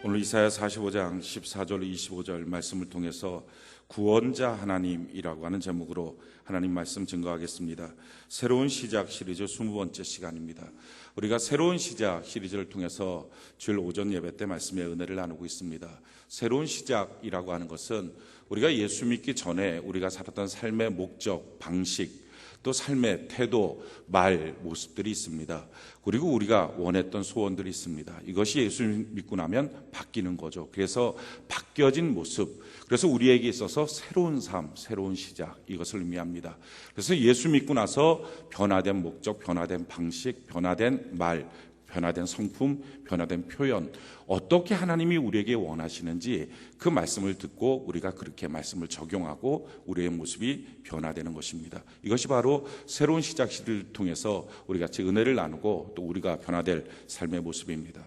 오늘 이사야 45장 14절 25절 말씀을 통해서 구원자 하나님이라고 하는 제목으로 하나님 말씀 증거하겠습니다. 새로운 시작 시리즈 20번째 시간입니다. 우리가 새로운 시작 시리즈를 통해서 주일 오전 예배 때 말씀의 은혜를 나누고 있습니다. 새로운 시작이라고 하는 것은 우리가 예수 믿기 전에 우리가 살았던 삶의 목적, 방식, 또 삶의 태도, 말, 모습들이 있습니다. 그리고 우리가 원했던 소원들이 있습니다. 이것이 예수 믿고 나면 바뀌는 거죠. 그래서 바뀌어진 모습, 그래서 우리에게 있어서 새로운 삶, 새로운 시작, 이것을 의미합니다. 그래서 예수 믿고 나서 변화된 목적, 변화된 방식, 변화된 말, 변화된 성품, 변화된 표현, 어떻게 하나님이 우리에게 원하시는지 그 말씀을 듣고 우리가 그렇게 말씀을 적용하고 우리의 모습이 변화되는 것입니다. 이것이 바로 새로운 시작 시를 통해서 우리 같이 은혜를 나누고 또 우리가 변화될 삶의 모습입니다.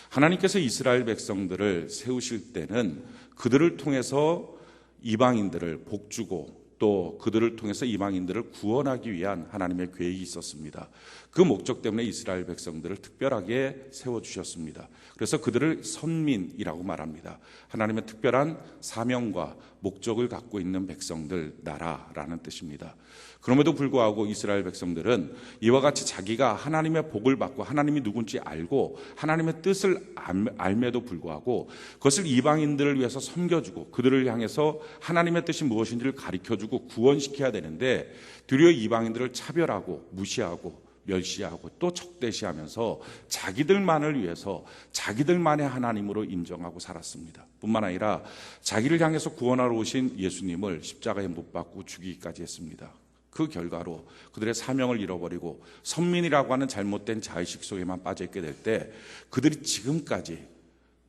하나님께서 이스라엘 백성들을 세우실 때는 그들을 통해서 이방인들을 복주고 또 그들을 통해서 이방인들을 구원하기 위한 하나님의 계획이 있었습니다. 그 목적 때문에 이스라엘 백성들을 특별하게 세워주셨습니다. 그래서 그들을 선민이라고 말합니다. 하나님의 특별한 사명과 목적을 갖고 있는 백성들, 나라라는 뜻입니다. 그럼에도 불구하고 이스라엘 백성들은 이와 같이 자기가 하나님의 복을 받고 하나님이 누군지 알고 하나님의 뜻을 알매도 불구하고 그것을 이방인들을 위해서 섬겨주고 그들을 향해서 하나님의 뜻이 무엇인지를 가르쳐주고 구원시켜야 되는데 도리어 이방인들을 차별하고 무시하고 멸시하고 또 적대시하면서 자기들만을 위해서 자기들만의 하나님으로 인정하고 살았습니다. 뿐만 아니라 자기를 향해서 구원하러 오신 예수님을 십자가에 못 박고 죽이기까지 했습니다. 그 결과로 그들의 사명을 잃어버리고 선민이라고 하는 잘못된 자의식 속에만 빠져있게 될 때 그들이 지금까지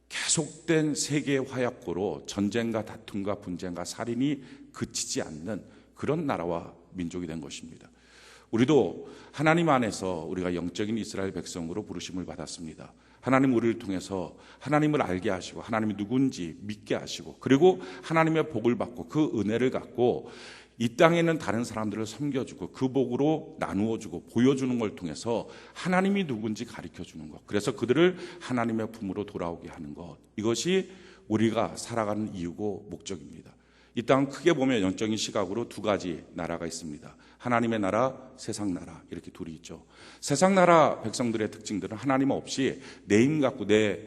계속된 세계의 화약고로 전쟁과 다툼과 분쟁과 살인이 그치지 않는 그런 나라와 민족이 된 것입니다. 우리도 하나님 안에서 우리가 영적인 이스라엘 백성으로 부르심을 받았습니다. 하나님 우리를 통해서 하나님을 알게 하시고 하나님이 누군지 믿게 하시고 그리고 하나님의 복을 받고 그 은혜를 갖고 이 땅에 있는 다른 사람들을 섬겨주고 그 복으로 나누어주고 보여주는 걸 통해서 하나님이 누군지 가르쳐주는 것, 그래서 그들을 하나님의 품으로 돌아오게 하는 것, 이것이 우리가 살아가는 이유고 목적입니다. 이 땅 크게 보면 영적인 시각으로 두 가지 나라가 있습니다. 하나님의 나라, 세상 나라, 이렇게 둘이 있죠. 세상 나라 백성들의 특징들은 하나님 없이 내 힘 갖고 내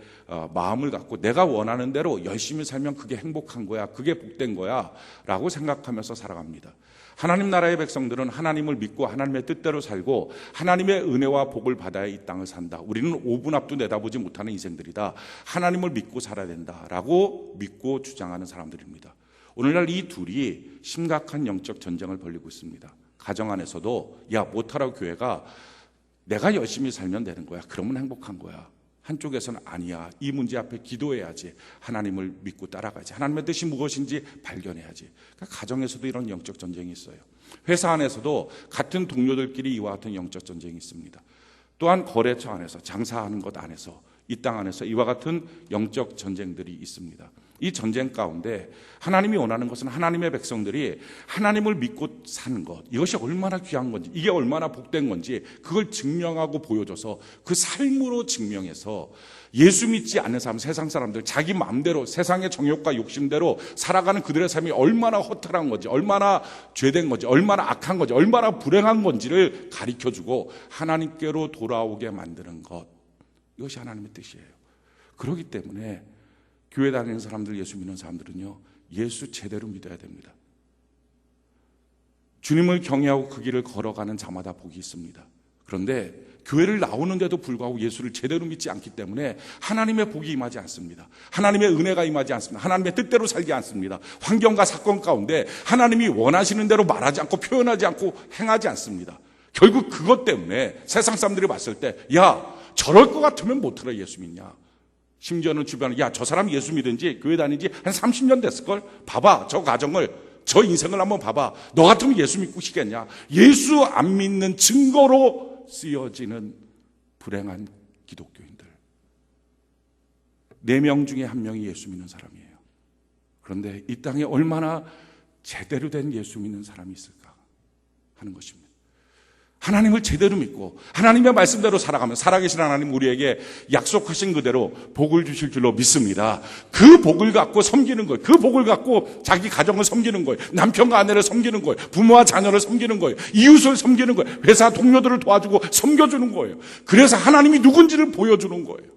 마음을 갖고 내가 원하는 대로 열심히 살면 그게 행복한 거야, 그게 복된 거야 라고 생각하면서 살아갑니다. 하나님 나라의 백성들은 하나님을 믿고 하나님의 뜻대로 살고 하나님의 은혜와 복을 받아야 이 땅을 산다. 우리는 5분 앞도 내다보지 못하는 인생들이다. 하나님을 믿고 살아야 된다라고 믿고 주장하는 사람들입니다. 오늘날 이 둘이 심각한 영적 전쟁을 벌이고 있습니다. 가정 안에서도 야, 못하라고 교회가 내가 열심히 살면 되는 거야, 그러면 행복한 거야. 한쪽에서는 아니야, 이 문제 앞에 기도해야지, 하나님을 믿고 따라가야지, 하나님의 뜻이 무엇인지 발견해야지. 그러니까 가정에서도 이런 영적 전쟁이 있어요. 회사 안에서도 같은 동료들끼리 이와 같은 영적 전쟁이 있습니다. 또한 거래처 안에서, 장사하는 것 안에서, 이 땅 안에서 이와 같은 영적 전쟁들이 있습니다. 이 전쟁 가운데 하나님이 원하는 것은 하나님의 백성들이 하나님을 믿고 사는 것, 이것이 얼마나 귀한 건지, 이게 얼마나 복된 건지 그걸 증명하고 보여줘서 그 삶으로 증명해서 예수 믿지 않는 사람, 세상 사람들, 자기 마음대로 세상의 정욕과 욕심대로 살아가는 그들의 삶이 얼마나 허탈한 건지, 얼마나 죄된 건지, 얼마나 악한 건지, 얼마나 불행한 건지를 가르쳐주고 하나님께로 돌아오게 만드는 것, 이것이 하나님의 뜻이에요. 그렇기 때문에 교회 다니는 사람들, 예수 믿는 사람들은요, 예수 제대로 믿어야 됩니다. 주님을 경외하고 그 길을 걸어가는 자마다 복이 있습니다. 그런데 교회를 나오는데도 불구하고 예수를 제대로 믿지 않기 때문에 하나님의 복이 임하지 않습니다. 하나님의 은혜가 임하지 않습니다. 하나님의 뜻대로 살지 않습니다. 환경과 사건 가운데 하나님이 원하시는 대로 말하지 않고 표현하지 않고 행하지 않습니다. 결국 그것 때문에 세상 사람들이 봤을 때 야, 저럴 것 같으면 못하러 예수 믿냐. 심지어는 주변에 야, 저 사람 예수 믿은 지 교회 다닌 지 한 30년 됐을걸? 봐봐, 저 가정을, 저 인생을 한번 봐봐. 너 같으면 예수 믿고 싶겠냐. 예수 안 믿는 증거로 쓰여지는 불행한 기독교인들. 4명 중에 1명이 예수 믿는 사람이에요. 그런데 이 땅에 얼마나 제대로 된 예수 믿는 사람이 있을까 하는 것입니다. 하나님을 제대로 믿고 하나님의 말씀대로 살아가면 살아계신 하나님 우리에게 약속하신 그대로 복을 주실 줄로 믿습니다. 그 복을 갖고 섬기는 거예요. 그 복을 갖고 자기 가정을 섬기는 거예요. 남편과 아내를 섬기는 거예요. 부모와 자녀를 섬기는 거예요. 이웃을 섬기는 거예요. 회사 동료들을 도와주고 섬겨주는 거예요. 그래서 하나님이 누군지를 보여주는 거예요.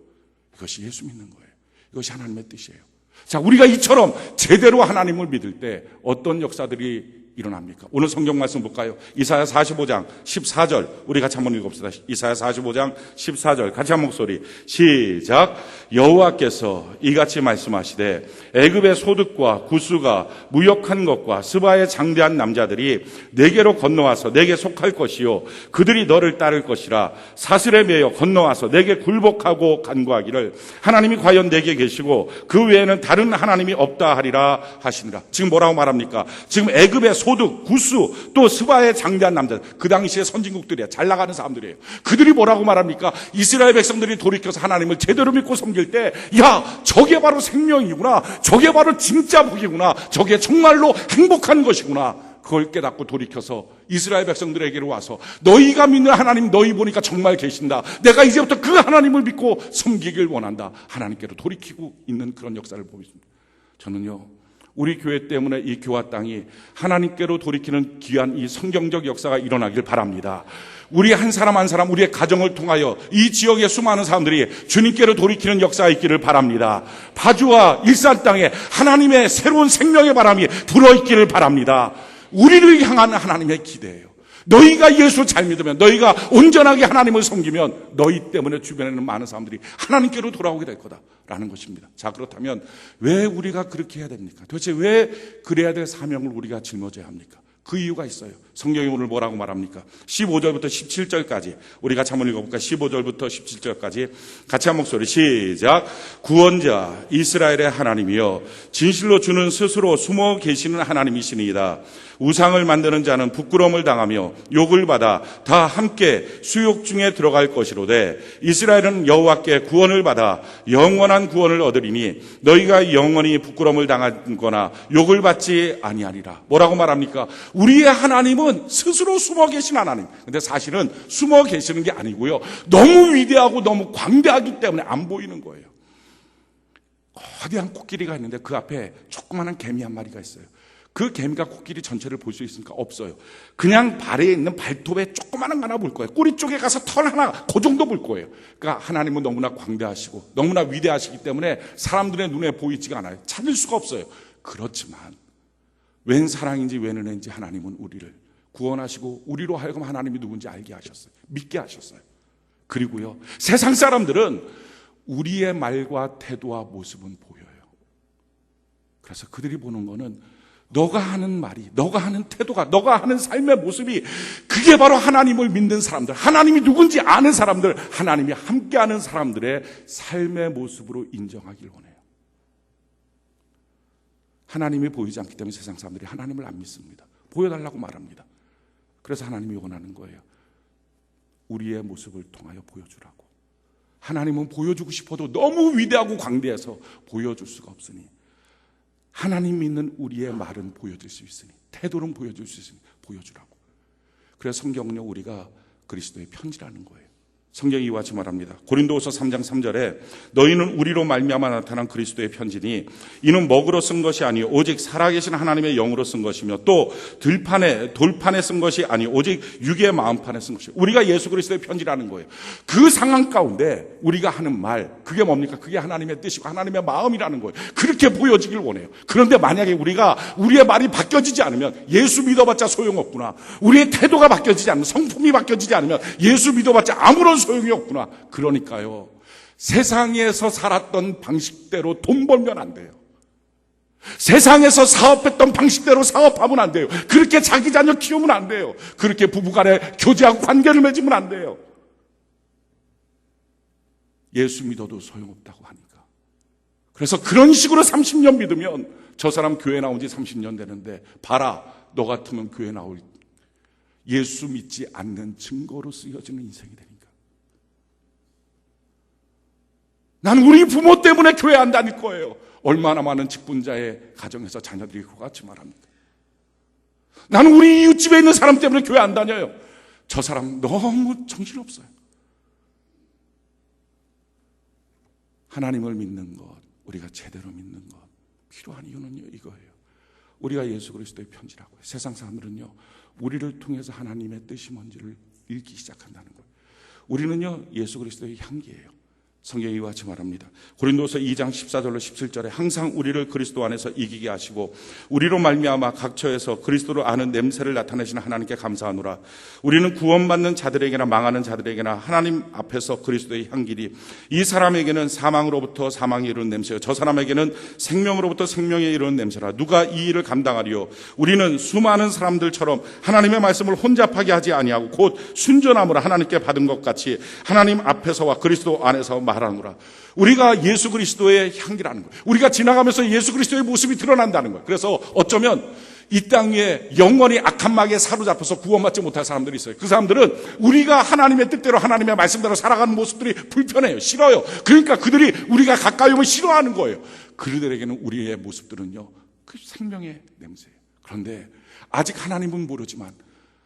이것이 예수 믿는 거예요. 이것이 하나님의 뜻이에요. 자, 우리가 이처럼 제대로 하나님을 믿을 때 어떤 역사들이 일어납니까? 오늘 성경 말씀 볼까요? 이사야 45장 14절 우리 같이 한번 읽읍시다. 이사야 45장 14절 같이 한 목소리 시작. 여호와께서 이같이 말씀하시되 애굽의 소득과 구스가 무역한 것과 스바의 장대한 남자들이 내게로 건너와서 내게 속할 것이요 그들이 너를 따를 것이라. 사슬에 매여 건너와서 내게 굴복하고 간구하기를 하나님이 과연 내게 계시고 그 외에는 다른 하나님이 없다 하리라 하시니라. 지금 뭐라고 말합니까? 지금 애굽의 소득, 구스, 또 스바의 장대한 남자들, 그 당시에 선진국들이야. 잘 나가는 사람들이에요. 그들이 뭐라고 말합니까? 이스라엘 백성들이 돌이켜서 하나님을 제대로 믿고 섬길 때, 야, 저게 바로 생명이구나. 저게 바로 진짜 복이구나. 저게 정말로 행복한 것이구나. 그걸 깨닫고 돌이켜서 이스라엘 백성들에게로 와서 너희가 믿는 하나님 너희 보니까 정말 계신다. 내가 이제부터 그 하나님을 믿고 섬기길 원한다. 하나님께로 돌이키고 있는 그런 역사를 보고 있습니다. 저는요, 우리 교회 때문에 이 교화 땅이 하나님께로 돌이키는 귀한 이 성경적 역사가 일어나길 바랍니다. 우리 한 사람 한 사람 우리의 가정을 통하여 이 지역의 수많은 사람들이 주님께로 돌이키는 역사가 있기를 바랍니다. 파주와 일산 땅에 하나님의 새로운 생명의 바람이 불어있기를 바랍니다. 우리를 향한 하나님의 기대예요. 너희가 예수 잘 믿으면, 너희가 온전하게 하나님을 섬기면 너희 때문에 주변에는 많은 사람들이 하나님께로 돌아오게 될 거다라는 것입니다. 자, 그렇다면 왜 우리가 그렇게 해야 됩니까? 도대체 왜 그래야 될 사명을 우리가 짊어져야 합니까? 그 이유가 있어요. 성경이 오늘 뭐라고 말합니까? 15절부터 17절까지 우리가 한번 읽어볼까요? 15절부터 17절까지 같이 한 목소리 시작. 구원자 이스라엘의 하나님이여 진실로 주는 스스로 숨어 계시는 하나님이시니이다. 우상을 만드는 자는 부끄러움을 당하며 욕을 받아 다 함께 수욕 중에 들어갈 것이로되 이스라엘은 여호와께 구원을 받아 영원한 구원을 얻으리니 너희가 영원히 부끄러움을 당하거나 욕을 받지 아니하리라. 뭐라고 말합니까? 우리의 하나님은 스스로 숨어 계신 하나님. 근데 사실은 숨어 계시는 게 아니고요, 너무 위대하고 너무 광대하기 때문에 안 보이는 거예요. 거대한 코끼리가 있는데 그 앞에 조그마한 개미 한 마리가 있어요. 그 개미가 코끼리 전체를 볼 수 있습니까? 없어요. 그냥 발에 있는 발톱에 조그마한 거 하나 볼 거예요. 꼬리 쪽에 가서 털 하나, 그 정도 볼 거예요. 그러니까 하나님은 너무나 광대하시고 너무나 위대하시기 때문에 사람들의 눈에 보이지가 않아요. 찾을 수가 없어요. 그렇지만 웬 사랑인지 웬 은혜인지 하나님은 우리를 구원하시고 우리로 하여금 하나님이 누군지 알게 하셨어요. 믿게 하셨어요. 그리고요, 세상 사람들은 우리의 말과 태도와 모습은 보여요. 그래서 그들이 보는 거는 너가 하는 말이, 너가 하는 태도가, 너가 하는 삶의 모습이, 그게 바로 하나님을 믿는 사람들, 하나님이 누군지 아는 사람들, 하나님이 함께하는 사람들의 삶의 모습으로 인정하길 원해요. 하나님이 보이지 않기 때문에 세상 사람들이 하나님을 안 믿습니다. 보여달라고 말합니다. 그래서 하나님이 원하는 거예요. 우리의 모습을 통하여 보여주라고. 하나님은 보여주고 싶어도 너무 위대하고 광대해서 보여줄 수가 없으니 하나님 믿는 우리의 말은 보여줄 수 있으니, 태도는 보여줄 수 있으니 보여주라고. 그래서 성경은요, 우리가 그리스도의 편지라는 거예요. 성경이 이와 같이 말합니다. 고린도후서 3장 3절에 너희는 우리로 말미암아 나타난 그리스도의 편지니 이는 먹으로 쓴 것이 아니요 오직 살아계신 하나님의 영으로 쓴 것이며 또 돌판에 쓴 것이 아니요 오직 육의 마음판에 쓴 것이요. 우리가 예수 그리스도의 편지라는 거예요. 그 상황 가운데 우리가 하는 말, 그게 뭡니까? 그게 하나님의 뜻이고 하나님의 마음이라는 거예요. 그렇게 보여지길 원해요. 그런데 만약에 우리의 말이 바뀌어지지 않으면 예수 믿어봤자 소용없구나, 우리의 태도가 바뀌어지지 않으면, 성품이 바뀌어지지 않으면 예수 믿어봤자 아무런 소용이 없구나. 그러니까요, 세상에서 살았던 방식대로 돈 벌면 안 돼요. 세상에서 사업했던 방식대로 사업하면 안 돼요. 그렇게 자기 자녀 키우면 안 돼요. 그렇게 부부간에 교제하고 관계를 맺으면 안 돼요. 예수 믿어도 소용없다고 하니까. 그래서 그런 식으로 30년 믿으면 저 사람 교회 나온 지 30년 되는데 봐라, 너 같으면 교회 나올, 예수 믿지 않는 증거로 쓰여지는 인생이 되니까. 난 우리 부모 때문에 교회 안 다닐 거예요. 얼마나 많은 직분자의 가정에서 자녀들이 그같이 말합니다. 나는 우리 이웃집에 있는 사람 때문에 교회 안 다녀요. 저 사람 너무 정신없어요. 하나님을 믿는 것, 우리가 제대로 믿는 것 필요한 이유는요, 이거예요. 우리가 예수 그리스도의 편지라고요. 세상 사람들은요, 우리를 통해서 하나님의 뜻이 뭔지를 읽기 시작한다는 거예요. 우리는요, 예수 그리스도의 향기예요. 성경이 이와 같이 말합니다. 고린도서 2장 14절로 17절에 항상 우리를 그리스도 안에서 이기게 하시고 우리로 말미암아 각 처에서 그리스도를 아는 냄새를 나타내시는 하나님께 감사하노라. 우리는 구원받는 자들에게나 망하는 자들에게나 하나님 앞에서 그리스도의 향기리. 이 사람에게는 사망으로부터 사망이 이르는 냄새요, 저 사람에게는 생명으로부터 생명에 이르는 냄새라. 누가 이 일을 감당하리요? 우리는 수많은 사람들처럼 하나님의 말씀을 혼잡하게 하지 아니하고 곧 순전함으로 하나님께 받은 것 같이 하나님 앞에서와 그리스도 안에서 말하노라. 우리가 예수 그리스도의 향기라는 거예요. 우리가 지나가면서 예수 그리스도의 모습이 드러난다는 거예요. 그래서 어쩌면 이 땅에 영원히 악한 마귀에 사로잡혀서 구원받지 못할 사람들이 있어요. 그 사람들은 우리가 하나님의 뜻대로 하나님의 말씀대로 살아가는 모습들이 불편해요. 싫어요. 그러니까 그들이 우리가 가까이 오면 싫어하는 거예요. 그들에게는 우리의 모습들은요, 그 생명의 냄새예요. 그런데 아직 하나님은 모르지만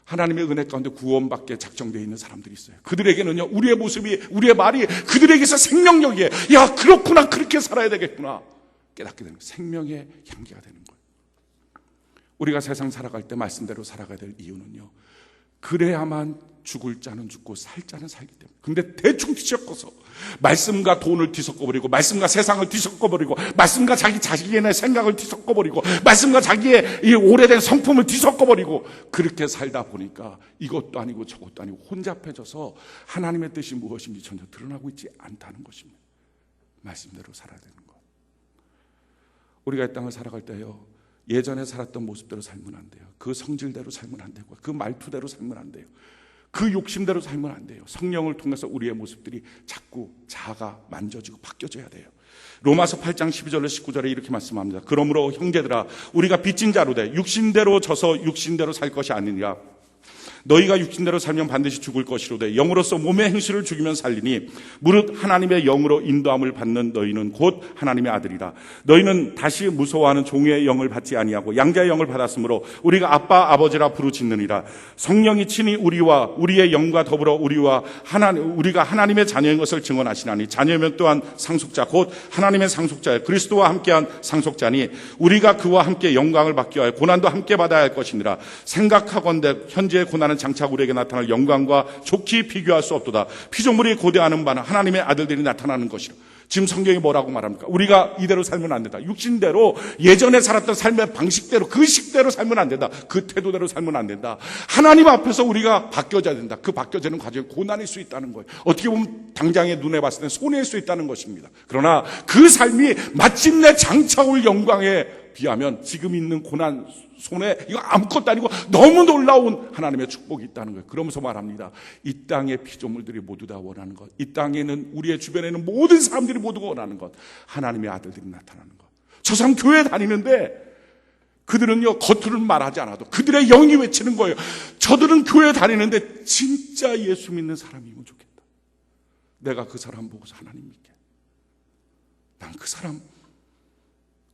하나님의 은혜 가운데 구원받게 작정되어 있는 사람들이 있어요. 그들에게는요, 우리의 모습이, 우리의 말이 그들에게서 생명력이에요. 야, 그렇구나, 그렇게 살아야 되겠구나 깨닫게 되는 거예요. 생명의 향기가 되는 거예요. 우리가 세상 살아갈 때 말씀대로 살아가야 될 이유는요, 그래야만 죽을 자는 죽고 살 자는 살기 때문에. 근데 대충 뒤섞어서 말씀과 돈을 뒤섞어버리고 말씀과 세상을 뒤섞어버리고 말씀과 자기 자신의 생각을 뒤섞어버리고 말씀과 자기의 이 오래된 성품을 뒤섞어버리고 그렇게 살다 보니까 이것도 아니고 저것도 아니고 혼잡해져서 하나님의 뜻이 무엇인지 전혀 드러나고 있지 않다는 것입니다. 말씀대로 살아야 되는 것. 우리가 이 땅을 살아갈 때요, 예전에 살았던 모습대로 살면 안 돼요. 그 성질대로 살면 안 되고 그 말투대로 살면 안 돼요. 그 욕심대로 살면 안 돼요. 성령을 통해서 우리의 모습들이 자꾸 자아가 만져지고 바뀌어져야 돼요. 로마서 8장 12절로 19절에 이렇게 말씀합니다. 그러므로 형제들아, 우리가 빚진 자로 돼 육신대로 져서 육신대로 살 것이 아니니라. 너희가 육신대로 살면 반드시 죽을 것이로되 영으로서 몸의 행실을 죽이면 살리니 무릇 하나님의 영으로 인도함을 받는 너희는 곧 하나님의 아들이라. 너희는 다시 무서워하는 종의 영을 받지 아니하고 양자의 영을 받았으므로 우리가 아빠 아버지라 부르짖느니라. 성령이 친히 우리와 우리의 영과 더불어 우리가 하나님의 자녀인 것을 증언하시나니 자녀면 또한 상속자 곧 하나님의 상속자여 그리스도와 함께한 상속자니 우리가 그와 함께 영광을 받기 위하여 고난도 함께 받아야 할 것이니라. 생각하건대 현재의 고난은 장차 우리에게 나타날 영광과 좋게 비교할 수 없도다. 피조물이 고대하는 바는 하나님의 아들들이 나타나는 것이라. 지금 성경이 뭐라고 말합니까? 우리가 이대로 살면 안 된다. 육신대로 예전에 살았던 삶의 방식대로 그 식대로 살면 안 된다. 그 태도대로 살면 안 된다. 하나님 앞에서 우리가 바뀌어져야 된다. 그 바뀌어지는 과정이 고난일 수 있다는 거예요. 어떻게 보면 당장의 눈에 봤을 때 손해일 수 있다는 것입니다. 그러나 그 삶이 마침내 장차 올 영광에 비하면 지금 있는 고난, 손해 이거 아무것도 아니고 너무 놀라운 하나님의 축복이 있다는 거예요. 그러면서 말합니다. 이 땅의 피조물들이 모두 다 원하는 것, 이 땅에는 우리의 주변에는 모든 사람들이 모두가 원하는 것, 하나님의 아들들이 나타나는 것. 저 사람 교회 다니는데 그들은요 겉으로는 말하지 않아도 그들의 영이 외치는 거예요. 저들은 교회 다니는데 진짜 예수 믿는 사람이면 좋겠다. 내가 그 사람 보고서 하나님 믿게. 난 그 사람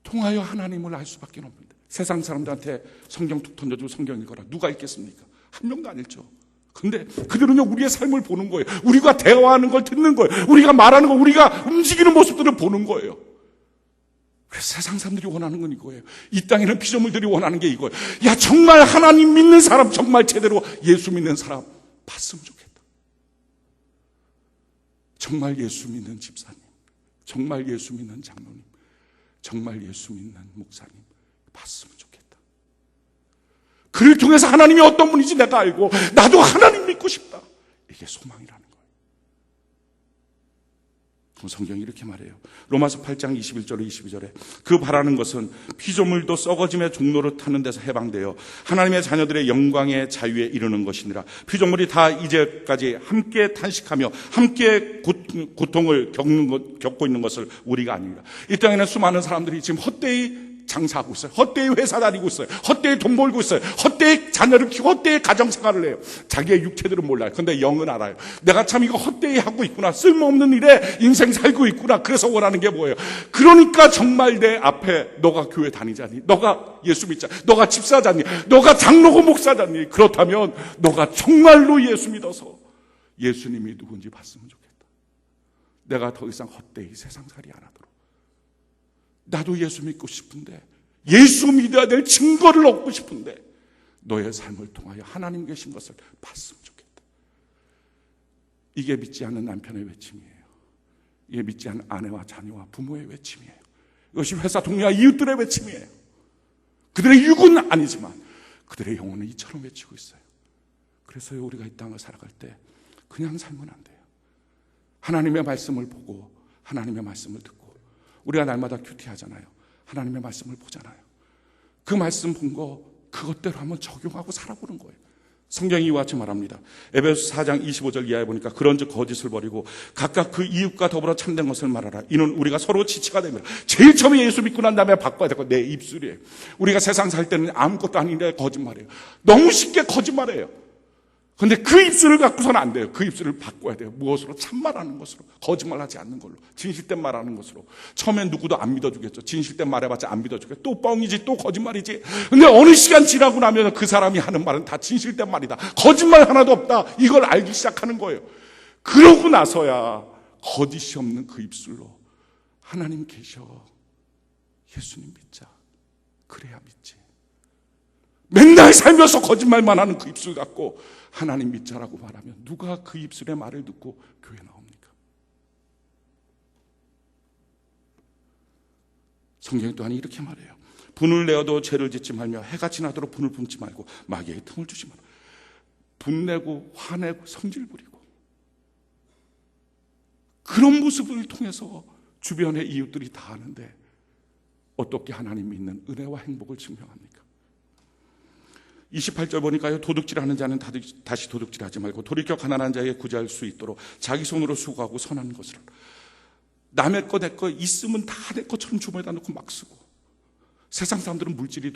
통하여 하나님을 알 수밖에 없는데 세상 사람들한테 성경 툭 던져주고 성경 읽어라. 누가 읽겠습니까? 한 명도 안 읽죠. 근데 그들은요 우리의 삶을 보는 거예요. 우리가 대화하는 걸 듣는 거예요. 우리가 말하는 거, 우리가 움직이는 모습들을 보는 거예요. 그래서 세상 사람들이 원하는 건 이거예요. 이 땅에는 피조물들이 원하는 게 이거예요. 야, 정말 하나님 믿는 사람, 정말 제대로 예수 믿는 사람 봤으면 좋겠다. 정말 예수 믿는 집사님, 정말 예수 믿는 장로님, 정말 예수 믿는 목사님 봤으면 좋겠다. 그를 통해서 하나님이 어떤 분인지 내가 알고 나도 하나님 믿고 싶다. 이게 소망이라는 거예요. 성경이 이렇게 말해요. 로마서 8장 21절로 22절에 그 바라는 것은 피조물도 썩어짐의 종로를 타는 데서 해방되어 하나님의 자녀들의 영광의 자유에 이르는 것이니라. 피조물이 다 이제까지 함께 탄식하며 함께 고통을 겪고 있는 것을 우리가 아닙니다. 이 땅에는 수많은 사람들이 지금 헛되이 장사하고 있어요. 헛되이 회사 다니고 있어요. 헛되이 돈 벌고 있어요. 헛되이 자녀를 키우고 헛되이 가정생활을 해요. 자기의 육체들은 몰라요. 근데 영은 알아요. 내가 참 이거 헛되이 하고 있구나. 쓸모없는 일에 인생 살고 있구나. 그래서 원하는 게 뭐예요? 그러니까 정말 내 앞에 너가 교회 다니자니, 너가 예수 믿자, 너가 집사자니, 너가 장로고 목사자니, 그렇다면 너가 정말로 예수 믿어서 예수님이 누군지 봤으면 좋겠다. 내가 더 이상 헛되이 세상살이 안 하도록. 나도 예수 믿고 싶은데, 예수 믿어야 될 증거를 얻고 싶은데, 너의 삶을 통하여 하나님 계신 것을 봤으면 좋겠다. 이게 믿지 않는 남편의 외침이에요. 이게 믿지 않는 아내와 자녀와 부모의 외침이에요. 이것이 회사 동료와 이웃들의 외침이에요. 그들의 육은 아니지만 그들의 영혼은 이처럼 외치고 있어요. 그래서 우리가 이 땅을 살아갈 때 그냥 살면 안 돼요. 하나님의 말씀을 보고 하나님의 말씀을 듣고, 우리가 날마다 큐티하잖아요. 하나님의 말씀을 보잖아요. 그 말씀 본 거 그것대로 한번 적용하고 살아보는 거예요. 성경이 이와 같이 말합니다. 에베소서 4장 25절 이하에 보니까 그런즉 거짓을 버리고 각각 그 이웃과 더불어 참된 것을 말하라. 이는 우리가 서로 지체가 됩니다. 제일 처음에 예수 믿고 난 다음에 바꿔야 될 거 내 입술이에요. 우리가 세상 살 때는 아무것도 아닌데 거짓말이에요. 너무 쉽게 거짓말해요. 그런데 그 입술을 갖고서는 안 돼요. 그 입술을 바꿔야 돼요. 무엇으로? 참말하는 것으로, 거짓말하지 않는 걸로, 진실된 말하는 것으로. 처음엔 누구도 안 믿어주겠죠. 진실된 말해봤자 안 믿어주겠죠. 또 뻥이지, 또 거짓말이지. 근데 어느 시간 지나고 나면 그 사람이 하는 말은 다 진실된 말이다, 거짓말 하나도 없다, 이걸 알기 시작하는 거예요. 그러고 나서야 거짓이 없는 그 입술로 하나님 계셔, 예수님 믿자, 그래야 믿지. 맨날 살면서 거짓말만 하는 그 입술 갖고 하나님 믿자라고 말하면 누가 그 입술의 말을 듣고 교회 나옵니까? 성경이 또한 이렇게 말해요. 분을 내어도 죄를 짓지 말며 해가 지나도록 분을 품지 말고 마귀에게 틈을 주지 마라. 분내고 화내고 성질 부리고 그런 모습을 통해서 주변의 이웃들이 다 아는데 어떻게 하나님 믿는 은혜와 행복을 증명합니까? 28절 보니까요, 도둑질하는 자는 다시 도둑질하지 말고 돌이켜 가난한 자에게 구제할 수 있도록 자기 손으로 수고하고 선한 것을, 남의 거 내 거 있으면 다 내 것처럼 주머니에다 넣고 막 쓰고, 세상 사람들은 물질이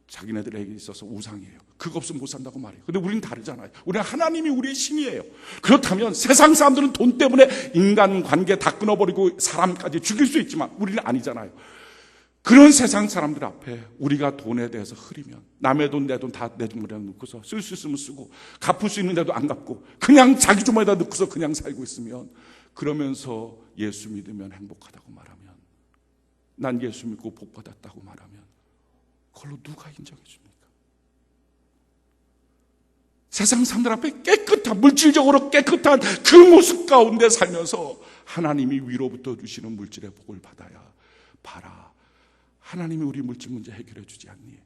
자기네들에게 있어서 우상이에요. 그거 없으면 못 산다고 말해요. 근데 우리는 다르잖아요. 우리는 하나님이 우리의 신이에요. 그렇다면 세상 사람들은 돈 때문에 인간관계 다 끊어버리고 사람까지 죽일 수 있지만 우리는 아니잖아요. 그런 세상 사람들 앞에 우리가 돈에 대해서 흐리면, 남의 돈 내 돈 다 내 주머니에 넣고서 쓸 수 있으면 쓰고 갚을 수 있는데도 안 갚고 그냥 자기 주머니에다 넣고서 그냥 살고 있으면, 그러면서 예수 믿으면 행복하다고 말하면, 난 예수 믿고 복 받았다고 말하면 그걸로 누가 인정해 줍니까? 세상 사람들 앞에 깨끗한, 물질적으로 깨끗한 그 모습 가운데 살면서 하나님이 위로부터 주시는 물질의 복을 받아야 봐라, 하나님이 우리 물질 문제 해결해 주지 않니?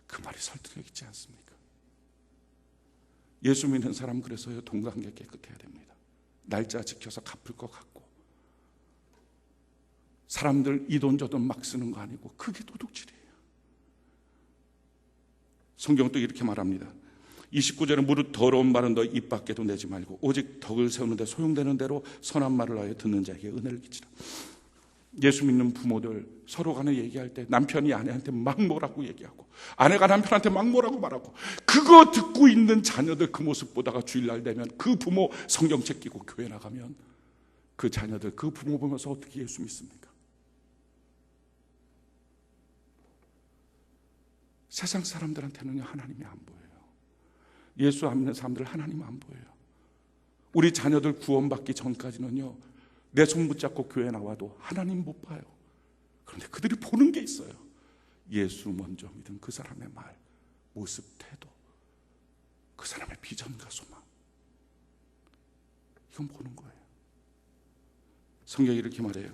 그 말이 설득력 있지 않습니까? 예수 믿는 사람 그래서요, 돈관계 깨끗해야 됩니다. 날짜 지켜서 갚을 것 같고, 사람들 이 돈 저 돈 막 쓰는 거 아니고 그게 도둑질이에요. 성경은 또 이렇게 말합니다. 29절에 무릇 더러운 말은 너 입 밖에도 내지 말고 오직 덕을 세우는데 소용되는 대로 선한 말을 하여 듣는 자에게 은혜를 끼치라. 예수 믿는 부모들 서로 간에 얘기할 때 남편이 아내한테 막 뭐라고 얘기하고 아내가 남편한테 막 뭐라고 말하고, 그거 듣고 있는 자녀들 그 모습 보다가 주일날 되면 그 부모 성경책 끼고 교회 나가면 그 자녀들 그 부모 보면서 어떻게 예수 믿습니까? 세상 사람들한테는 하나님이 안 보여요. 예수 안 믿는 사람들 하나님 안 보여요. 우리 자녀들 구원받기 전까지는요, 내 손 붙잡고 교회 나와도 하나님 못 봐요. 그런데 그들이 보는 게 있어요. 예수 먼저 믿은 그 사람의 말, 모습, 태도, 그 사람의 비전과 소망, 이건 보는 거예요. 성경이 이렇게 말해요.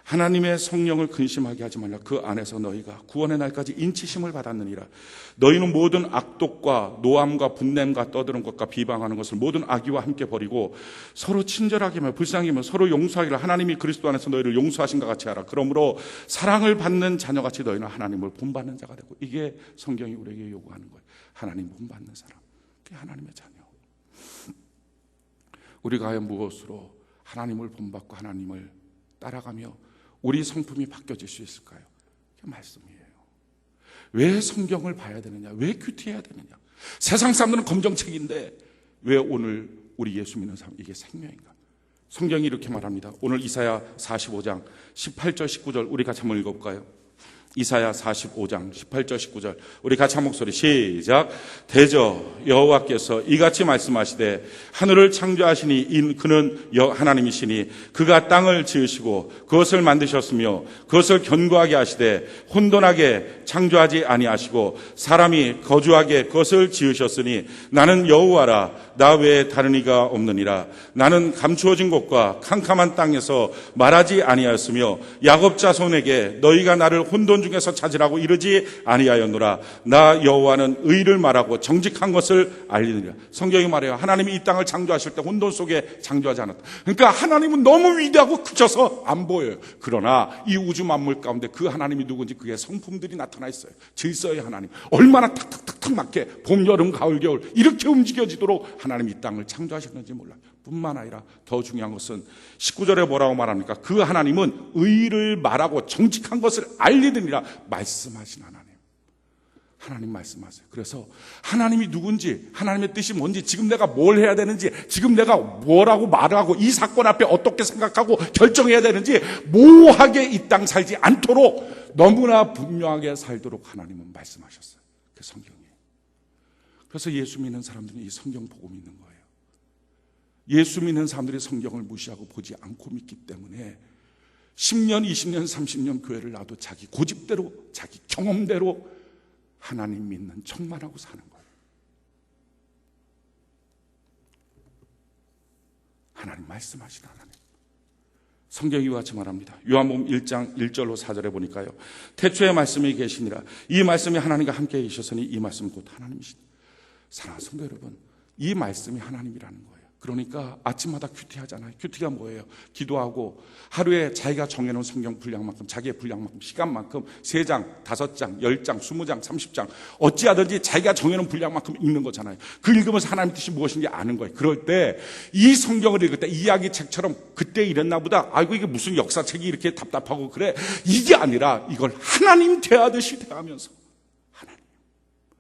하나님의 성령을 근심하게 하지 말라. 그 안에서 너희가 구원의 날까지 인치심을 받았느니라. 너희는 모든 악독과 노함과 분냄과 떠드는 것과 비방하는 것을 모든 악의와 함께 버리고 서로 친절하게 하며 불쌍히 하며 서로 용서하기를 하나님이 그리스도 안에서 너희를 용서하신 것 같이 하라. 그러므로 사랑을 받는 자녀같이 너희는 하나님을 본받는 자가 되고, 이게 성경이 우리에게 요구하는 거예요. 하나님 본받는 사람, 그게 하나님의 자녀. 우리가 과연 무엇으로 하나님을 본받고 하나님을 따라가며 우리 성품이 바뀌어질 수 있을까요? 그게 말씀이에요. 왜 성경을 봐야 되느냐? 왜 큐티해야 되느냐? 세상 사람들은 검정책인데 왜 오늘 우리 예수 믿는 사람 이게 생명인가? 성경이 이렇게 말합니다. 오늘 이사야 45장 18절 19절 우리 같이 한번 읽어볼까요? 이사야 45장 18절 19절 우리 같이 한 목소리 시작. 대저 여호와께서 이같이 말씀하시되 하늘을 창조하시니 그는 하나님이시니 그가 땅을 지으시고 그것을 만드셨으며 그것을 견고하게 하시되 혼돈하게 창조하지 아니하시고 사람이 거주하게 그것을 지으셨으니 나는 여호와라 나 외에 다른 이가 없느니라. 나는 감추어진 곳과 캄캄한 땅에서 말하지 아니하였으며 야곱 자손에게 너희가 나를 혼돈 중에서 찾으라고 이르지 아니하였노라. 나 여호와는 의를 말하고 정직한 것을 알리느니라. 성경이 말해요. 하나님이 이 땅을 창조하실 때 혼돈 속에 창조하지 않았다. 그러니까 하나님은 너무 위대하고 크셔서 안 보여요. 그러나 이 우주 만물 가운데 그 하나님이 누군지 그게 성품들이 나타나 있어요. 질서의 하나님. 얼마나 탁탁탁탁 맞게 봄, 여름, 가을, 겨울 이렇게 움직여지도록 하나님이 이 땅을 창조하셨는지 몰라요. 뿐만 아니라 더 중요한 것은 19절에 뭐라고 말합니까? 그 하나님은 의를 말하고 정직한 것을 알리느니라 말씀하신 하나님. 하나님 말씀하세요. 그래서 하나님이 누군지, 하나님의 뜻이 뭔지, 지금 내가 뭘 해야 되는지, 지금 내가 뭐라고 말하고 이 사건 앞에 어떻게 생각하고 결정해야 되는지 모호하게 이 땅 살지 않도록 너무나 분명하게 살도록 하나님은 말씀하셨어요. 그 성경이에요. 그래서 예수 믿는 사람들은 이 성경 보고 믿는 거예요. 예수 믿는 사람들이 성경을 무시하고 보지 않고 믿기 때문에 10년, 20년, 30년 교회를 놔도 자기 고집대로, 자기 경험대로 하나님 믿는 척만 하고 사는 거예요. 하나님 말씀하신 하나님. 성경이 이와 같이 말합니다. 요한복음 1장 1절로 4절에 보니까요. 태초에 말씀이 계시니라. 이 말씀이 하나님과 함께 계셨으니 이 말씀은 곧 하나님이시니. 사랑하는 성도 여러분, 이 말씀이 하나님이라는 거예요. 그러니까 아침마다 큐티하잖아요. 큐티가 뭐예요? 기도하고 하루에 자기가 정해놓은 성경 분량만큼, 자기의 분량만큼, 시간만큼 3장, 5장, 10장, 20장, 30장 어찌하든지 자기가 정해놓은 분량만큼 읽는 거잖아요. 그 읽으면서 하나님의 뜻이 무엇인지 아는 거예요. 그럴 때 이 성경을 읽을 때 이야기책처럼 그때 이랬나 보다, 아이고 이게 무슨 역사책이 이렇게 답답하고 그래, 이게 아니라 이걸 하나님 대하듯이 대하면서 하나님.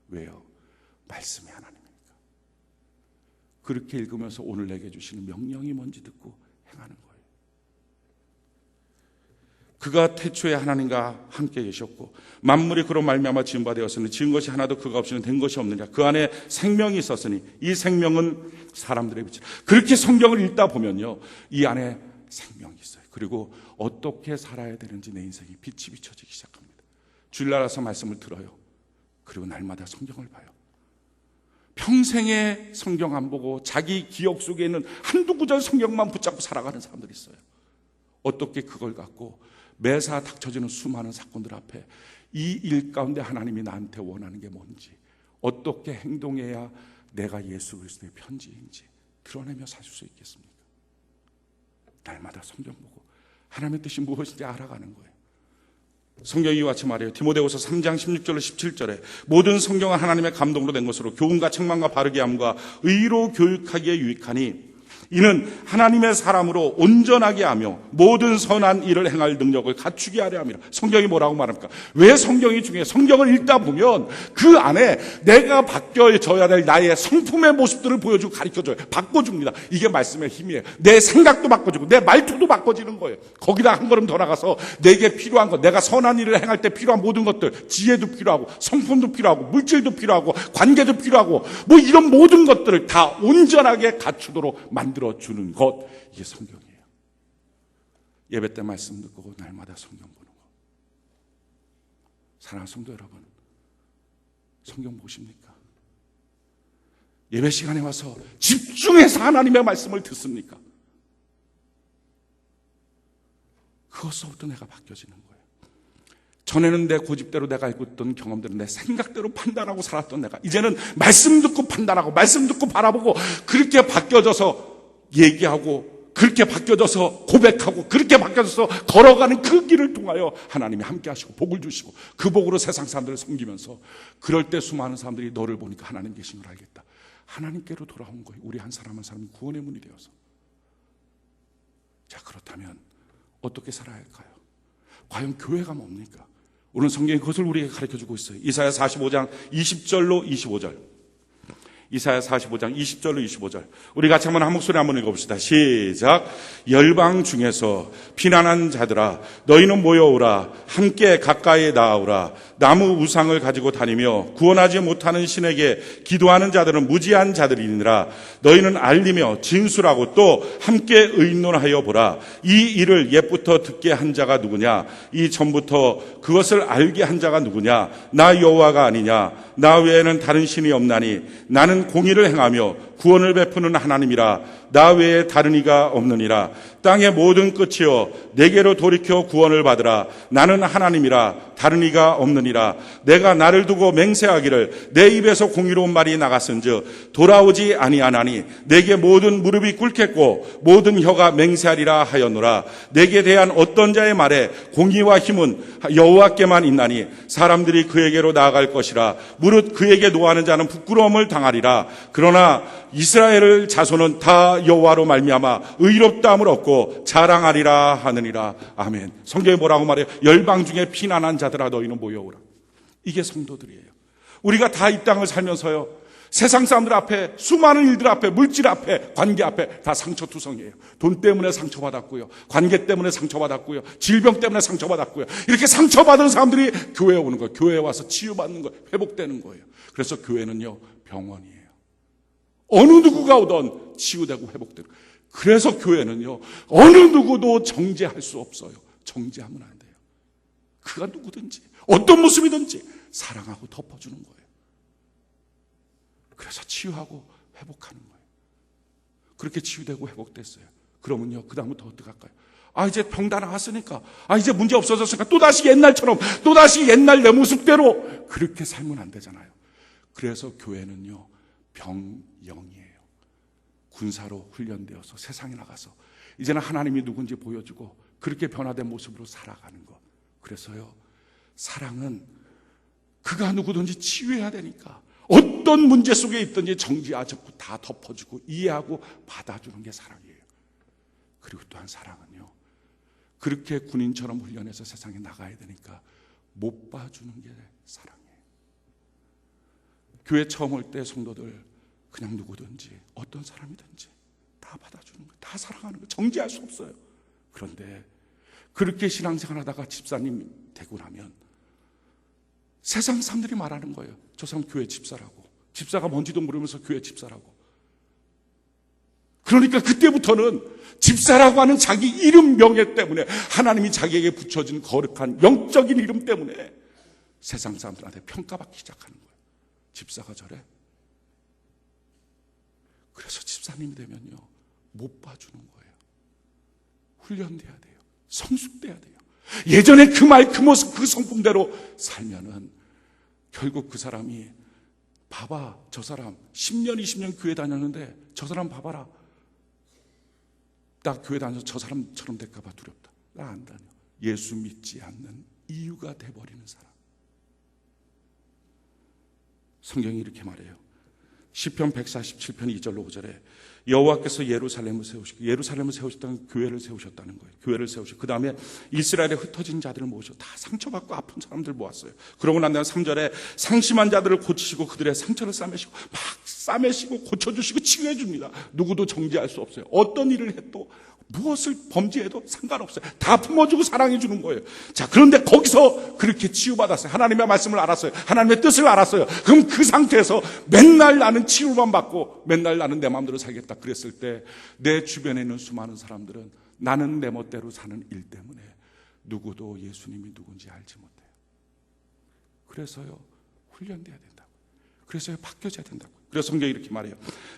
왜요? 말씀이 하나님이니까. 그렇게 읽으면서 오늘 내게 주시는 명령이 뭔지 듣고 행하는 거예요. 그가 태초에 하나님과 함께 계셨고 만물이 그로 말미암아 지은 바 되었으니 지은 것이 하나도 그가 없이는 된 것이 없느니라. 그 안에 생명이 있었으니 이 생명은 사람들의 빛이라. 그렇게 성경을 읽다 보면요, 이 안에 생명이 있어요. 그리고 어떻게 살아야 되는지 내 인생에 빛이 비춰지기 시작합니다. 주일날에서 말씀을 들어요. 그리고 날마다 성경을 봐요. 평생에 성경 안 보고 자기 기억 속에 있는 한두 구절 성경만 붙잡고 살아가는 사람들이 있어요. 어떻게 그걸 갖고 매사 닥쳐지는 수많은 사건들 앞에 이 일 가운데 하나님이 나한테 원하는 게 뭔지, 어떻게 행동해야 내가 예수 그리스도의 편지인지 드러내며 살 수 있겠습니까? 날마다 성경 보고 하나님의 뜻이 무엇인지 알아가는 거예요. 성경이 이와 같이 말해요. 디모데후서 3장 16절로 17절에 모든 성경은 하나님의 감동으로 된 것으로 교훈과 책망과 바르게 함과 의로 교육하기에 유익하니 이는 하나님의 사람으로 온전하게 하며 모든 선한 일을 행할 능력을 갖추게 하려 함이라. 성경이 뭐라고 말합니까? 왜 성경이 중요해요? 성경을 읽다 보면 그 안에 내가 바뀌어져야 될 나의 성품의 모습들을 보여주고 가르쳐줘요. 바꿔줍니다. 이게 말씀의 힘이에요. 내 생각도 바꿔주고 내 말투도 바꿔지는 거예요. 거기다 한 걸음 더 나가서 내게 필요한 것, 내가 선한 일을 행할 때 필요한 모든 것들, 지혜도 필요하고 성품도 필요하고 물질도 필요하고 관계도 필요하고 뭐 이런 모든 것들을 다 온전하게 갖추도록 만들어 주는 것, 이게 성경이에요. 예배 때 말씀 듣고 날마다 성경 보는 거. 사랑하는 성도 여러분, 성경 보십니까? 예배 시간에 와서 집중해서 하나님의 말씀을 듣습니까? 그것서부터 내가 바뀌어지는 거예요. 전에는 내 고집대로 내가 알고 있던 경험들은 내 생각대로 판단하고 살았던 내가 이제는 말씀 듣고 판단하고 말씀 듣고 바라보고 그렇게 바뀌어져서 얘기하고 그렇게 바뀌어져서 고백하고 그렇게 바뀌어져서 걸어가는 그 길을 통하여 하나님이 함께 하시고 복을 주시고 그 복으로 세상 사람들을 섬기면서 그럴 때 수많은 사람들이 너를 보니까 하나님 계신 걸 알겠다. 하나님께로 돌아온 거예요. 우리 한 사람 한 사람이 구원의 문이 되어서. 자, 그렇다면 어떻게 살아야 할까요? 과연 교회가 뭡니까? 오늘 성경이 그것을 우리에게 가르쳐주고 있어요. 이사야 45장 20절로 25절. 이사야 45장 20절로 25절. 우리 같이 한번 한 목소리 한번 읽어봅시다. 시작. 열방 중에서 피난한 자들아 너희는 모여오라. 함께 가까이 나아오라. 나무 우상을 가지고 다니며 구원하지 못하는 신에게 기도하는 자들은 무지한 자들이니라. 너희는 알리며 진술하고 또 함께 의논하여 보라. 이 일을 옛부터 듣게 한 자가 누구냐? 이 전부터 그것을 알게 한 자가 누구냐? 나 여호와가 아니냐? 나 외에는 다른 신이 없나니 나는 공의를 행하며 구원을 베푸는 하나님이라. 나 외에 다른 이가 없느니라. 땅의 모든 끝이여 내게로 돌이켜 구원을 받으라. 나는 하나님이라 다른 이가 없느니라. 내가 나를 두고 맹세하기를 내 입에서 공의로운 말이 나갔은즉 돌아오지 아니하나니 내게 모든 무릎이 꿇겠고 모든 혀가 맹세하리라 하였노라. 내게 대한 어떤 자의 말에 공의와 힘은 여호와께만 있나니 사람들이 그에게로 나아갈 것이라. 무릇 그에게 노하는 자는 부끄러움을 당하리라. 그러나 이스라엘의 자손은 다 여호와로 말미암아 의롭다함을 얻고 자랑하리라 하느니라. 아멘. 성경에 뭐라고 말해요? 열방 중에 피난한 자들아 너희는 모여오라. 이게 성도들이에요. 우리가 다 이 땅을 살면서요, 세상 사람들 앞에, 수많은 일들 앞에, 물질 앞에, 관계 앞에 다 상처투성이에요. 돈 때문에 상처받았고요, 관계 때문에 상처받았고요, 질병 때문에 상처받았고요. 이렇게 상처받은 사람들이 교회에 오는 거예요. 교회에 와서 치유받는 거예요. 회복되는 거예요. 그래서 교회는요 병원이에요. 어느 누구가 오던 치유되고 회복되는 거예요. 그래서 교회는요 어느 누구도 정죄할 수 없어요. 정죄하면 안 돼요. 그가 누구든지 어떤 모습이든지 사랑하고 덮어주는 거예요. 그래서 치유하고 회복하는 거예요. 그렇게 치유되고 회복됐어요. 그러면요 그 다음부터 어떻게 할까요? 이제 병 다 나았으니까, 이제 문제 없어졌으니까 또다시 옛날처럼, 또다시 옛날 내 모습대로 그렇게 살면 안 되잖아요. 그래서 교회는요 병영이에요. 군사로 훈련되어서 세상에 나가서 이제는 하나님이 누군지 보여주고 그렇게 변화된 모습으로 살아가는 것. 그래서요 사랑은 그가 누구든지 치유해야 되니까 어떤 문제 속에 있든지 정지하지 않고 다 덮어주고 이해하고 받아주는 게 사랑이에요. 그리고 또한 사랑은요 그렇게 군인처럼 훈련해서 세상에 나가야 되니까 못 봐주는 게 사랑이에요. 교회 처음 올 때 성도들 그냥 누구든지 어떤 사람이든지 다 받아주는 거예요. 다 사랑하는 거예요. 정지할 수 없어요. 그런데 그렇게 신앙생활 하다가 집사님 되고 나면 세상 사람들이 말하는 거예요. 저 사람 교회 집사라고. 집사가 뭔지도 모르면서 교회 집사라고. 그러니까 그때부터는 집사라고 하는 자기 이름 명예 때문에, 하나님이 자기에게 붙여준 거룩한 영적인 이름 때문에 세상 사람들한테 평가받기 시작하는 거예요. 집사가 저래? 그래서 집사님이 되면요 못 봐주는 거예요. 훈련돼야 돼요. 성숙돼야 돼요. 예전에 그 말, 그 모습, 그 성품대로 살면은 결국 그 사람이, 봐봐 저 사람 10년 20년 교회 다녔는데 저 사람 봐봐라, 나 교회 다녀서 저 사람처럼 될까 봐 두렵다. 나 안 다녀. 예수 믿지 않는 이유가 돼버리는 사람. 성경이 이렇게 말해요. 시편 147편 2절로 5절에 여호와께서 예루살렘을 세우시고, 예루살렘을 세우셨다는 교회를 세우셨다는 거예요. 교회를 세우시고 그 다음에 이스라엘에 흩어진 자들을 모으셔 다 상처받고 아픈 사람들 모았어요. 그러고 난 다음에 3절에 상심한 자들을 고치시고 그들의 상처를 싸매시고 막 싸매시고 고쳐주시고 치유해 줍니다. 누구도 정죄할 수 없어요. 어떤 일을 해도 무엇을 범죄해도 상관없어요. 다 품어주고 사랑해 주는 거예요. 자, 그런데 거기서 그렇게 치유받았어요. 하나님의 말씀을 알았어요. 하나님의 뜻을 알았어요. 그럼 그 상태에서 맨날 나는 치유만 받고 맨날 나는 내 마음대로 살겠다 그랬을 때 내 주변에 있는 수많은 사람들은 나는 내 멋대로 사는 일 때문에 누구도 예수님이 누군지 알지 못해요. 그래서요 훈련돼야 된다고. 그래서요 바뀌어져야 된다고. 그래서 성경이 이렇게 말해요.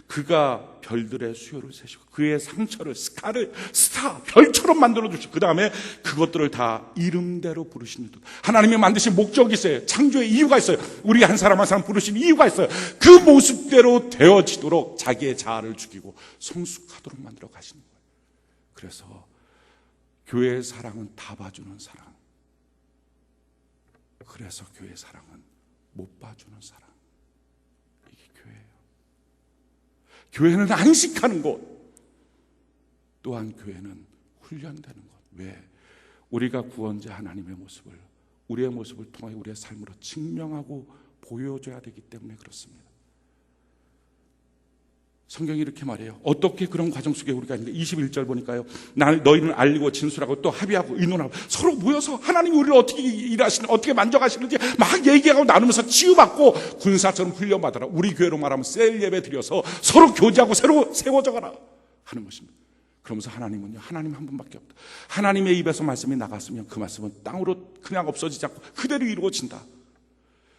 그가 별들의 수요를 세시고 그의 상처를 스타 별처럼 만들어 주시고 그 다음에 그것들을 다 이름대로 부르시는 듯. 하나님이 만드신 목적이 있어요. 창조의 이유가 있어요. 우리 한 사람 한 사람 부르신 이유가 있어요. 그 모습대로 되어지도록 자기의 자아를 죽이고 성숙하도록 만들어 가시는 거예요. 그래서 교회의 사랑은 다 봐주는 사랑. 그래서 교회의 사랑은 못 봐주는 사랑. 교회는 안식하는 곳, 또한 교회는 훈련되는 곳. 왜? 우리가 구원자 하나님의 모습을 우리의 모습을 통하여 우리의 삶으로 증명하고 보여줘야 되기 때문에 그렇습니다. 성경이 이렇게 말해요. 어떻게 그런 과정 속에 우리가 있는데 21절 보니까요. 너희는 알리고 진술하고 또 합의하고 의논하고 서로 모여서 하나님이 우리를 어떻게 일하시는 어떻게 만져가시는지 막 얘기하고 나누면서 치유받고 군사처럼 훈련받아라. 우리 교회로 말하면 셀 예배 드려서 서로 교제하고 새로 세워져가라 하는 것입니다. 그러면서 하나님은요, 하나님 한 분밖에 없다. 하나님의 입에서 말씀이 나갔으면 그 말씀은 땅으로 그냥 없어지지 않고 그대로 이루어진다.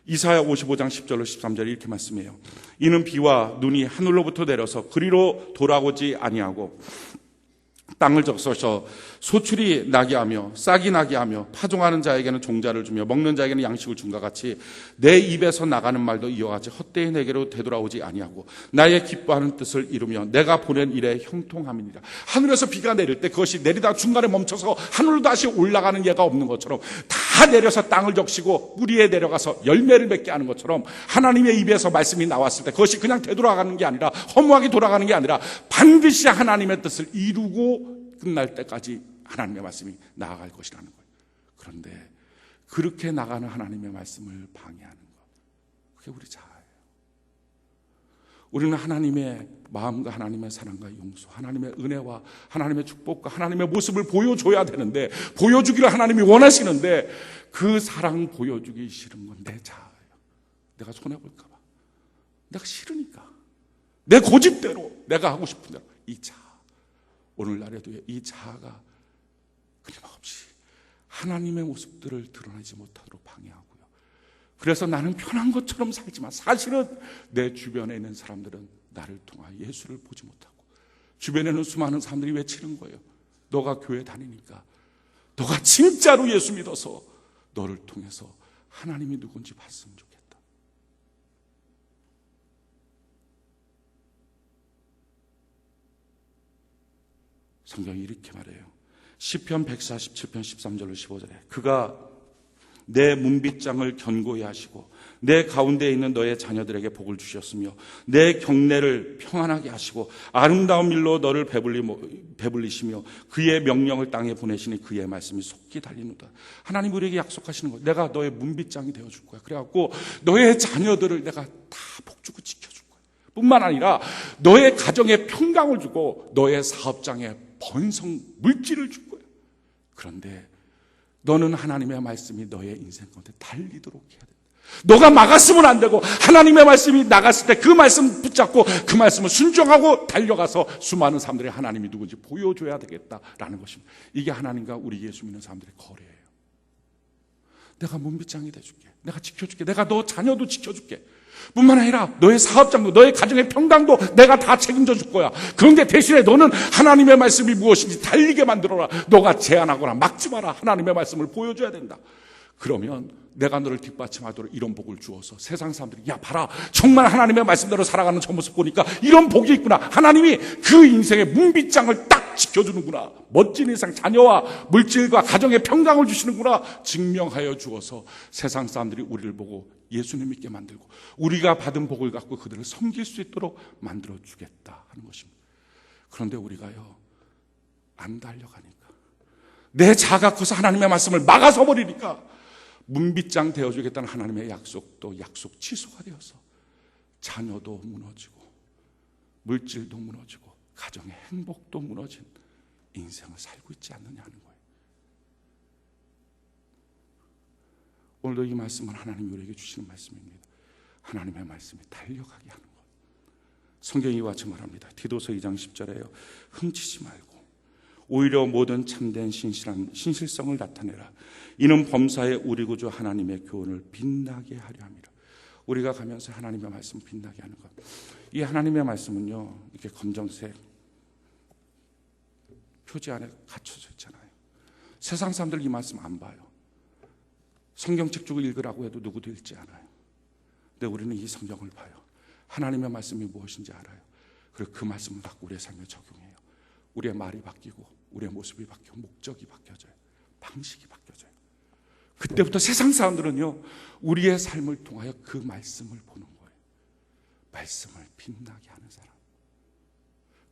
이사야 55장 10절로 13절에 이렇게 말씀해요. 이는 비와 눈이 하늘로부터 내려서 그리로 돌아오지 아니하고 땅을 적셔서 소출이 나게 하며 싹이 나게 하며 파종하는 자에게는 종자를 주며 먹는 자에게는 양식을 준과 같이 내 입에서 나가는 말도 이와 같이 헛되이 내게로 되돌아오지 아니하고 나의 기뻐하는 뜻을 이루며 내가 보낸 일에 형통함이니라. 하늘에서 비가 내릴 때 그것이 내리다 중간에 멈춰서 하늘로 다시 올라가는 예가 없는 것처럼 다 내려서 땅을 적시고 뿌리에 내려가서 열매를 맺게 하는 것처럼 하나님의 입에서 말씀이 나왔을 때 그것이 그냥 되돌아가는 게 아니라 허무하게 돌아가는 게 아니라 반드시 하나님의 뜻을 이루고 끝날 때까지 하나님의 말씀이 나아갈 것이라는 거예요. 그런데 그렇게 나가는 하나님의 말씀을 방해하는 것, 그게 우리 자아예요. 우리는 하나님의 마음과 하나님의 사랑과 용서, 하나님의 은혜와 하나님의 축복과 하나님의 모습을 보여줘야 되는데, 보여주기를 하나님이 원하시는데 그 사랑 보여주기 싫은 건 내 자아예요. 내가 손해볼까 봐, 내가 싫으니까, 내 고집대로 내가 하고 싶은 대로, 이 자아. 오늘날에도 이 자아가 끊임없이 하나님의 모습들을 드러내지 못하도록 방해하고요. 그래서 나는 편한 것처럼 살지만 사실은 내 주변에 있는 사람들은 나를 통하여 예수를 보지 못하고, 주변에는 수많은 사람들이 외치는 거예요. 너가 교회 다니니까, 너가 진짜로 예수 믿어서 너를 통해서 하나님이 누군지 봤으면 좋겠다. 성경이 이렇게 말해요. 시편 147편 13절로 15절에 그가 내 문빗장을 견고히 하시고 내 가운데 있는 너의 자녀들에게 복을 주셨으며 내 경내를 평안하게 하시고 아름다운 일로 너를 배불리시며 그의 명령을 땅에 보내시니 그의 말씀이 속히 달리는다. 하나님 우리에게 약속하시는 거예요. 내가 너의 문빗장이 되어줄 거야. 그래갖고 너의 자녀들을 내가 다 복주고 지켜줄 거야. 뿐만 아니라 너의 가정에 평강을 주고 너의 사업장에 번성 물질을 줄 거야. 그런데 너는 하나님의 말씀이 너의 인생 가운데 달리도록 해야 된다. 너가 막았으면 안 되고 하나님의 말씀이 나갔을 때 그 말씀 붙잡고 그 말씀을 순종하고 달려가서 수많은 사람들이 하나님이 누군지 보여줘야 되겠다라는 것입니다. 이게 하나님과 우리 예수 믿는 사람들의 거래예요. 내가 문빗장이 돼줄게. 내가 지켜줄게. 내가 너 자녀도 지켜줄게. 뿐만 아니라 너의 사업장도 너의 가정의 평강도 내가 다 책임져 줄 거야. 그런데 대신에 너는 하나님의 말씀이 무엇인지 달리게 만들어라. 너가 제한하거나 막지 마라. 하나님의 말씀을 보여줘야 된다. 그러면 내가 너를 뒷받침하도록 이런 복을 주어서 세상 사람들이 야 봐라, 정말 하나님의 말씀대로 살아가는 저 모습 보니까 이런 복이 있구나. 하나님이 그 인생의 문빗장을 딱 지켜주는구나. 멋진 인생, 자녀와 물질과 가정의 평강을 주시는구나. 증명하여 주어서 세상 사람들이 우리를 보고 예수님 믿게 만들고 우리가 받은 복을 갖고 그들을 섬길 수 있도록 만들어 주겠다 하는 것입니다. 그런데 우리가요, 안 달려가니까, 내 자아가 커서 하나님의 말씀을 막아서 버리니까 문빗장 되어주겠다는 하나님의 약속도 약속 취소가 되어서 자녀도 무너지고 물질도 무너지고 가정의 행복도 무너진 인생을 살고 있지 않느냐 하는 거예요. 오늘도 이 말씀은 하나님이 우리에게 주시는 말씀입니다. 하나님의 말씀에 달려가게 하는 것. 성경이 이와 같이 말합니다. 디도서 2장 10절에요. 훔치지 말고 오히려 모든 참된 신실성을 나타내라. 이는 범사에 우리 구주 하나님의 교훈을 빛나게 하려 함이라. 우리가 가면서 하나님의 말씀 빛나게 하는 것. 이 하나님의 말씀은요, 이렇게 검정색 표지 안에 갇혀져 있잖아요. 세상 사람들 이 말씀 안 봐요. 성경책 주고 읽으라고 해도 누구도 읽지 않아요. 근데 우리는 이 성경을 봐요. 하나님의 말씀이 무엇인지 알아요. 그리고 그 말씀을 갖고 우리의 삶에 적용해요. 우리의 말이 바뀌고 우리의 모습이 바뀌고 목적이 바뀌어져요. 방식이 바뀌어져요. 그때부터 세상 사람들은요, 우리의 삶을 통하여 그 말씀을 보는 거예요. 말씀을 빛나게 하는 사람.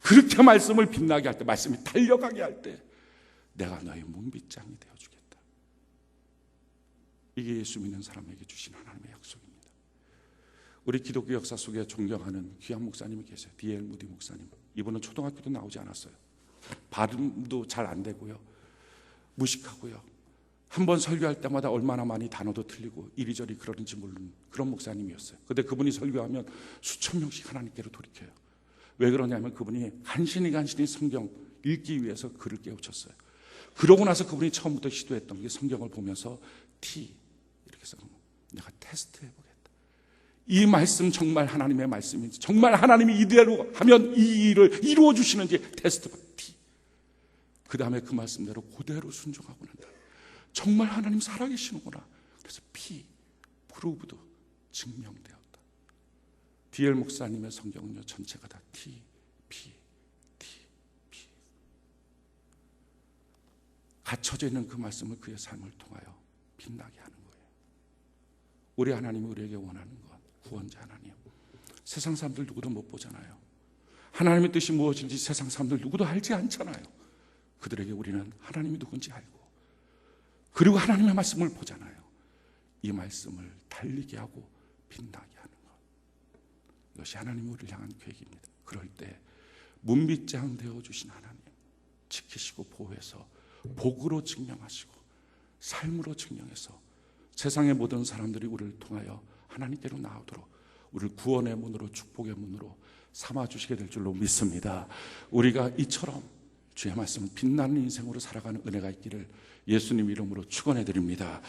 그렇게 말씀을 빛나게 할 때, 말씀이 달려가게 할 때 내가 너의 문빗장이 되어주겠다. 이게 예수 믿는 사람에게 주신 하나님의 약속입니다. 우리 기독교 역사 속에 존경하는 귀한 목사님이 계세요. D.L. 무디 목사님. 이분은 초등학교도 나오지 않았어요. 발음도 잘 안 되고요. 무식하고요. 한 번 설교할 때마다 얼마나 많이 단어도 틀리고 이리저리 그러는지 모르는 그런 목사님이었어요. 근데 그분이 설교하면 수천 명씩 하나님께로 돌이켜요. 왜 그러냐면 그분이 간신히 성경 읽기 위해서 글을 깨우쳤어요. 그러고 나서 그분이 처음부터 시도했던 게 성경을 보면서 T 이렇게 써. 내가 테스트 해보겠다. 이 말씀 정말 하나님의 말씀인지, 정말 하나님이 이대로 하면 이 일을 이루어 주시는지 테스트 T. 그 다음에 그 말씀대로 그대로 순종하고 난다. 정말 하나님 살아계시는구나. 그래서 P, 프루브도 증명되었다. D.L. 목사님의 성경은요 전체가 다 T, P, T, P. 갇혀져 있는 그 말씀을 그의 삶을 통하여 빛나게 하는 거예요. 우리 하나님이 우리에게 원하는 것, 구원자 하나님. 세상 사람들 누구도 못 보잖아요. 하나님의 뜻이 무엇인지 세상 사람들 누구도 알지 않잖아요. 그들에게 우리는 하나님이 누군지 알고, 그리고 하나님의 말씀을 보잖아요. 이 말씀을 달리게 하고 빛나게 하는 것. 이것이 하나님이 우리를 향한 계획입니다. 그럴 때 문빗장 되어주신 하나님, 지키시고 보호해서 복으로 증명하시고 삶으로 증명해서 세상의 모든 사람들이 우리를 통하여 하나님께로 나오도록 우리를 구원의 문으로, 축복의 문으로 삼아주시게 될 줄로 믿습니다. 우리가 이처럼 주의 말씀 빛나는 인생으로 살아가는 은혜가 있기를 예수님 이름으로 축원해 드립니다.